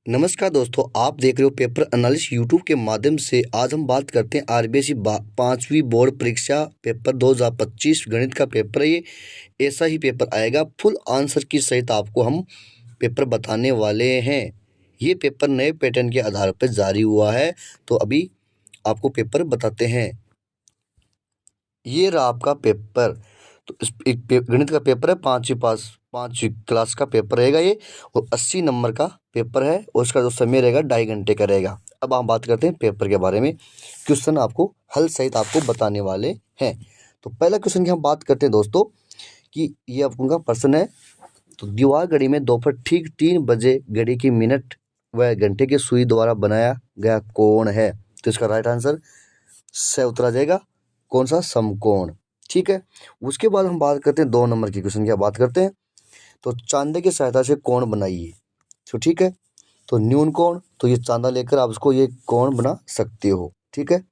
नमस्कार दोस्तों, आप देख रहे हो पेपर एनालिस्ट यूट्यूब के माध्यम से। आज हम बात करते हैं आरबीआई पांचवी बोर्ड परीक्षा पेपर 2025 गणित का पेपर है। ये ऐसा ही पेपर आएगा, फुल आंसर की सहित आपको हम पेपर बताने वाले हैं। ये पेपर नए पैटर्न के आधार पर जारी हुआ है, तो अभी आपको पेपर बताते हैं। ये रहा आपका पेपर। तो इस एक गणित का पेपर है, पांचवी क्लास का पेपर रहेगा ये, और 80 नंबर का पेपर है, और उसका जो समय रहेगा 2.5 घंटे का रहेगा। अब हम बात करते हैं पेपर के बारे में। क्वेश्चन आपको हल सहित आपको बताने वाले हैं। तो पहला क्वेश्चन की हम बात करते हैं दोस्तों, कि ये आपका प्रश्न है। तो दीवार घड़ी में दोपहर ठीक 3 बजे घड़ी की मिनट व घंटे की सुई द्वारा बनाया गया कोण है। तो इसका राइट आंसर से उत्तर आ जाएगा कौन सा, समकोण। ठीक है। उसके बाद हम बात करते हैं 2 नंबर की क्वेश्चन की बात करते हैं। तो चांदे की सहायता से कोण बनाइए। तो ठीक है, तो न्यून कोण, तो ये चांदा लेकर आप उसको ये कोण बना सकते हो। ठीक है।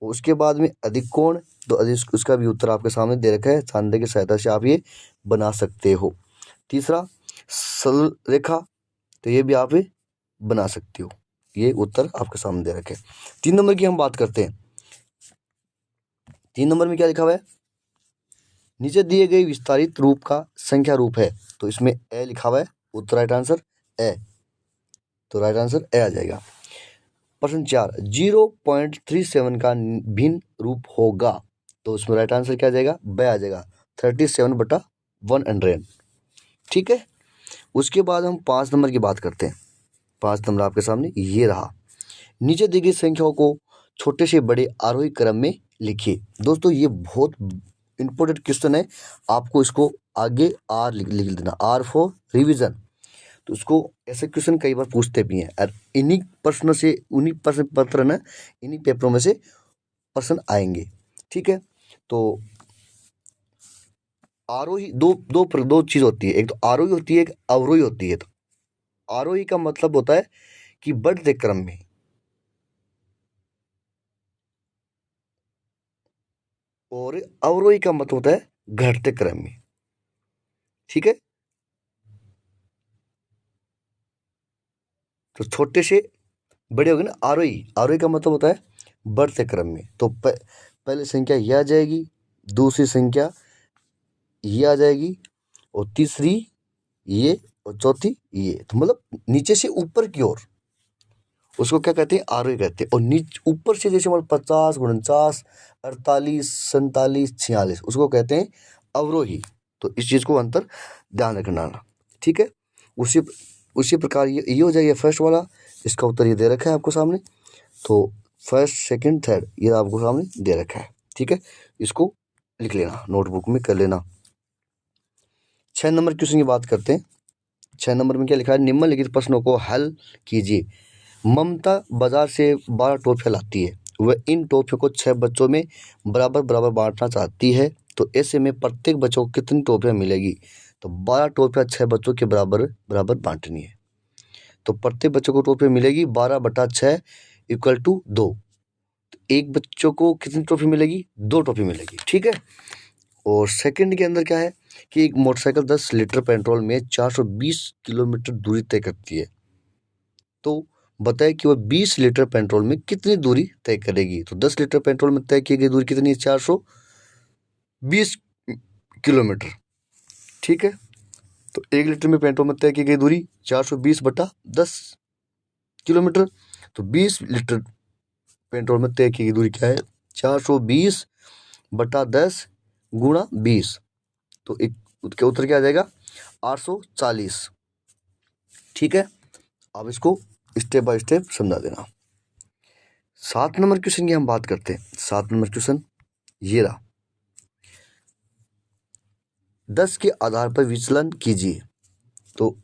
उसके बाद में अधिक कोण, तो अधिक, उसका भी उत्तर आपके सामने दे रखा है। चांदे की सहायता से आप ये बना सकते हो। तीसरा, सरल रेखा, तो ये भी आप बना सकते हो। ये उत्तर आपके सामने दे रखे हैं। 3 नंबर की हम बात करते हैं। 3 नंबर में क्या लिखा हुआ है, नीचे दिए गए विस्तारित रूप का संख्या रूप है। तो इसमें ए लिखा हुआ है, उत्तर राइट आंसर ए। तो राइट आंसर ए आ जाएगा। प्रश्न 4, 0.37 का भिन्न रूप होगा। तो उसमें राइट आंसर क्या आ जाएगा, बी आ जाएगा, 37/100। ठीक है। उसके बाद हम 5 नंबर की बात करते हैं। 5 नंबर आपके सामने ये रहा, नीचे दी गई संख्याओं को छोटे से बड़े आरोही क्रम में लिखिए। दोस्तों ये बहुत इंपॉर्टेंट क्वेश्चन है, आपको इसको आगे आर लिख देना, आर फॉर रिवीजन। तो उसको ऐसे क्वेश्चन कई बार पूछते भी हैं, और इन्हीं प्रश्नों से, उन्हीं प्रश्न पत्र ना, इन्हीं पेपरों में से प्रश्न आएंगे। ठीक है। तो आरोही दो चीज होती है, एक तो आरोही होती है, एक अवरोही होती है। तो आरोही का मतलब होता है कि बढ़ते क्रम में, और अवरोही का मतलब होता है घटते क्रम में। ठीक है। तो छोटे से बड़े हो गए ना, आरोही, आरोही का मतलब होता है बढ़ते क्रम में। तो पहली संख्या ये आ जाएगी, दूसरी संख्या ये आ जाएगी, और तीसरी ये, और चौथी ये। तो मतलब नीचे से ऊपर की ओर, उसको क्या कहते हैं, आरोही कहते हैं। और ऊपर से जैसे मतलब 50, 49, 48, 47, 46, उसको कहते हैं अवरोही। तो इस चीज को अंतर ध्यान रखना। ठीक है। उसी उसी प्रकार ये हो जाएगा फर्स्ट वाला। इसका उत्तर ये दे रखा है आपको सामने। तो फर्स्ट, सेकंड, थर्ड ये आपको सामने दे रखा है। ठीक है। इसको लिख लेना, नोटबुक में कर लेना। 6 नंबर क्वेश्चन की बात करते हैं। 6 नंबर में क्या लिखा है, निम्नलिखित प्रश्नों को हल कीजिए। ममता बाजार से 12 टॉफियां लाती है। वह इन टॉफियों को 6 बच्चों में बराबर बराबर बांटना चाहती है। तो ऐसे में प्रत्येक बच्चों को कितनी टॉफियां मिलेगी। तो 12 टॉफियां 6 बच्चों के बराबर बराबर बांटनी है। तो प्रत्येक बच्चों को टॉफी मिलेगी 12/6 इक्वल टू 2। एक बच्चों को कितनी ट्रॉफी मिलेगी, 2 ट्रॉफी मिलेगी। ठीक है। और सेकंड के अंदर क्या है, कि एक मोटरसाइकिल 10 लीटर पेट्रोल में 420 किलोमीटर दूरी तय करती है। तो बताए कि वह 20 लीटर पेट्रोल में कितनी दूरी तय करेगी। तो 10 लीटर पेट्रोल में तय की गई दूरी कितनी है, 420 किलोमीटर। ठीक है। तो 1 लीटर में पेट्रोल में तय की गई दूरी 420/10 किलोमीटर। तो 20 लीटर पेट्रोल में तय की गई दूरी क्या है, 420/10 गुणा 20। तो एक उसका उत्तर क्या आ जाएगा, 840। ठीक है। अब इसको स्टेप बाय स्टेप समझा देना। 7 नंबर क्वेश्चन की हम बात करते हैं। 7 नंबर क्वेश्चन ये रहा, 10 के आधार पर विचलन कीजिए। तो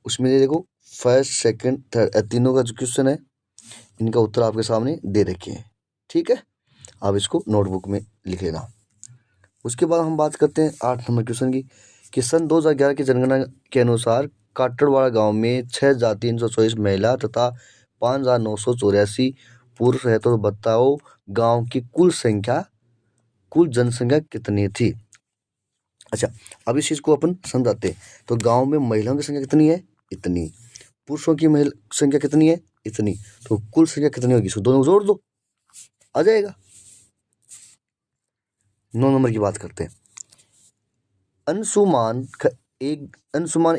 उसमें ये देखो, फर्स्ट, सेकंड, थर्ड, तीनों का जो क्वेश्चन है, इनका उत्तर आपके सामने दे रखे हैं। ठीक है। आप इसको नोटबुक में लिख लेना। उसके बाद हम बात करते हैं 8 नंबर क्वेश्चन की, कि सन 2011 की जनगणना के अनुसार काटड़वाड़ा गांव में 6,324 महिला तथा 5,984 पुरुष है। तो बताओ गांव की कुल जनसंख्या कितनी थी। अच्छा, अब इस चीज को अपन समझाते हैं। तो गांव में महिलाओं की संख्या कितनी है, इतनी। पुरुषों की महिला संख्या कितनी है, इतनी, तो कुल संख्या कितनी होगी, इसको दोनों जोड़ दो, आ जाएगा। 9 नंबर की बात करते हैं। अंशुमान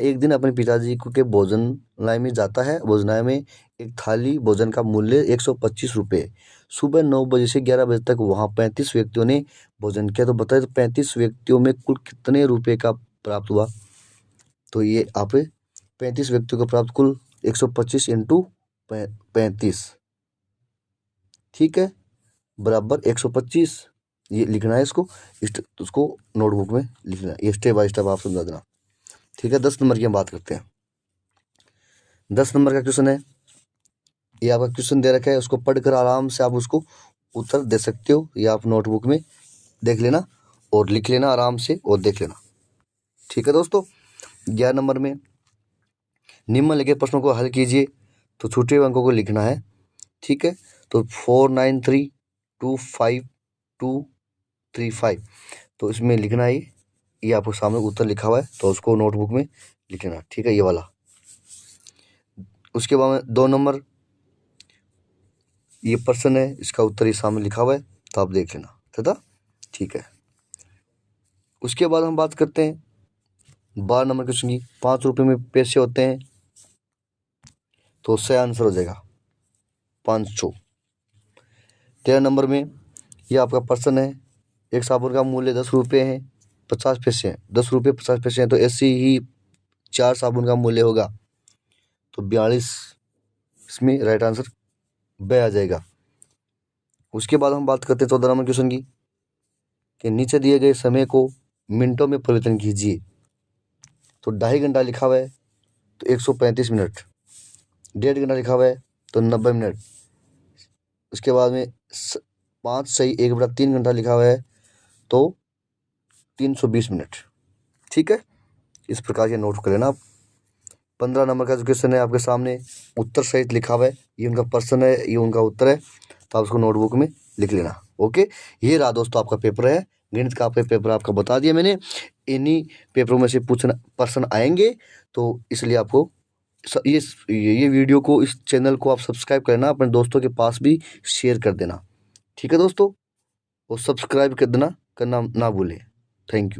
एक दिन अपने पिताजी के भोजनालय में जाता है। भोजनालय में एक थाली भोजन का मूल्य 125 रुपये। सुबह 9 बजे से 11 बजे तक वहाँ 35 व्यक्तियों ने भोजन किया। तो बताइए, तो 35 व्यक्तियों में कुल कितने रुपए का प्राप्त हुआ। तो ये आप 35 व्यक्तियों को प्राप्त कुल 125 इंटू 35, ठीक है, बराबर 125। ये लिखना है इसको, उसको नोटबुक में लिखना है, ये स्टेप बाय स्टेप आप समझा देना, ठीक है। 10 नंबर की हम बात करते हैं। 10 नंबर का क्वेश्चन है, ये आपका क्वेश्चन दे रखा है, उसको पढ़कर आराम से आप उसको उत्तर दे सकते हो। ये आप नोटबुक में देख लेना और लिख लेना आराम से और देख लेना, ठीक है दोस्तों। 11 नंबर में निम्नलिखित प्रश्नों को हल कीजिए। तो छूटे हुए अंकों को लिखना है, ठीक है। तो 49325235, तो इसमें लिखना है, ये आपको सामने उत्तर लिखा हुआ है, तो उसको नोटबुक में लिख लेना, ठीक है, ये वाला। उसके बाद में 2 नंबर ये प्रश्न है, इसका उत्तर ये सामने लिखा हुआ है, तो आप देख लेना तथा, ठीक है। उसके बाद हम बात करते हैं 12 नंबर क्वेश्चन की। 5 रुपये में पैसे होते हैं, तो सही आंसर हो जाएगा 500। 13 नंबर में ये आपका प्रश्न है, एक साबुन का मूल्य 10 रुपये है 50 पैसे हैं, 10 रुपये 50 पैसे हैं, तो ऐसे ही 4 साबुन का मूल्य होगा, तो 42, इसमें राइट आंसर ब आ जाएगा। उसके बाद हम बात करते हैं 14 नंबर क्वेश्चन की, कि नीचे दिए गए समय को मिनटों में परिवर्तन कीजिए। तो 2.5 घंटा लिखा हुआ है, तो 135 मिनट। 1.5 घंटा लिखा हुआ है, तो 90 मिनट। उसके बाद में 5 सही 1/3 घंटा लिखा हुआ है, तो 320 मिनट, ठीक है। इस प्रकार के नोट कर लेना आप। 15 नंबर का जो क्वेश्चन है आपके सामने उत्तर सहित लिखा हुआ है, ये उनका प्रश्न है, ये उनका उत्तर है, तो आप उसको नोटबुक में लिख लेना, ओके। ये रहा दोस्तों आपका पेपर है, गणित का आपका पेपर आपका बता दिया मैंने। इन्हीं पेपरों में से पूछना प्रश्न आएंगे, तो इसलिए आपको ये वीडियो को, इस चैनल को आप सब्सक्राइब करना, अपने दोस्तों के पास भी शेयर कर देना, ठीक है दोस्तों, और सब्सक्राइब कर देना, करना ना भूलें। Thank you.